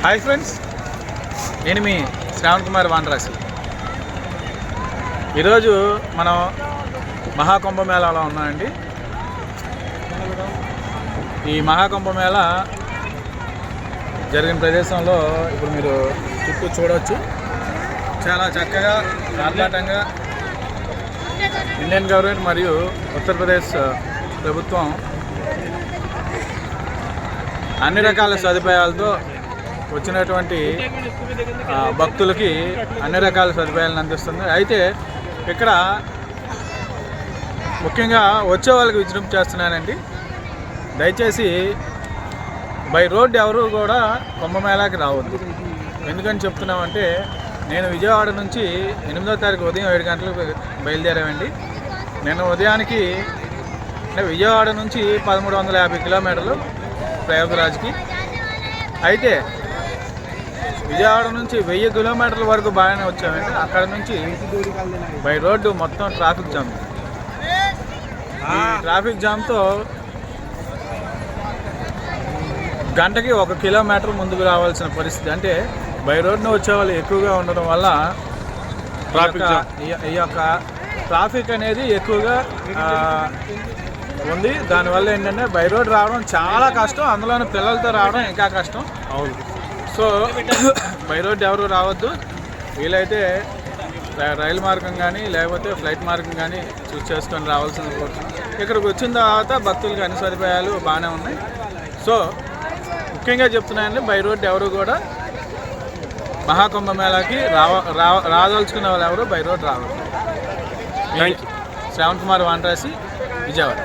Hi friends, నేను మీ శ్రావణ్ కుమార్ వానరాసి. ఈరోజు మనం మహాకుంభమేళాలో ఉన్నామండి. ఈ మహాకుంభమేళ జరిగిన ప్రదేశంలో ఇప్పుడు మీరు చుట్టూ చూడవచ్చు. చాలా చక్కగా ఆర్భాటంగా ఇండియన్ గవర్నమెంట్ మరియు ఉత్తరప్రదేశ్ ప్రభుత్వం అన్ని రకాల సదుపాయాలతో వచ్చినటువంటి భక్తులకి అన్ని రకాల సదుపాయాలను అందిస్తుంది. అయితే ఇక్కడ ముఖ్యంగా వచ్చే వాళ్ళకి విజ్ఞప్తి చేస్తున్నానండి, దయచేసి బై రోడ్ ఎవరు కూడా కుంభమేళాకి రావద్దు. ఎందుకని చెప్తున్నామంటే, నేను విజయవాడ నుంచి 8వ తారీఖు ఉదయం 7 గంటలకు బయలుదేరామండి. నేను ఉదయానికి అంటే విజయవాడ నుంచి 1350 కిలోమీటర్లు ప్రయాగరాజ్కి. అయితే విజయవాడ నుంచి 1000 కిలోమీటర్ల వరకు బాగానే వచ్చామండి. అక్కడ నుంచి బై రోడ్డు మొత్తం ట్రాఫిక్ జామ్. ఈ ట్రాఫిక్ జామ్తో గంటకి 1 కిలోమీటర్ ముందుకు రావాల్సిన పరిస్థితి. అంటే బై రోడ్డున వచ్చే వాళ్ళు ఎక్కువగా ఉండడం వల్ల ఈ యొక్క ట్రాఫిక్ అనేది ఎక్కువగా ఉంది. దానివల్ల ఏంటంటే బై రోడ్ రావడం చాలా కష్టం, అందులోని పిల్లలతో రావడం ఇంకా కష్టం. అవును. సో బై రోడ్ ఎవరు రావద్దు. వీలైతే రైలు మార్గం కానీ లేకపోతే ఫ్లైట్ మార్గం కానీ చూస్ చేసుకొని రావాల్సింది. ఇక్కడికి వచ్చిన తర్వాత భక్తులకి అన్ని సదుపాయాలు బాగానే ఉన్నాయి. సో ముఖ్యంగా చెప్తున్నానండి, బై రోడ్ ఎవరు కూడా మహాకుంభమేళాకి రాదలుచుకున్న వాళ్ళు ఎవరు బై రోడ్ రావద్దు. శ్రావణ్ కుమార్ వానరాసి, విజయవాడ.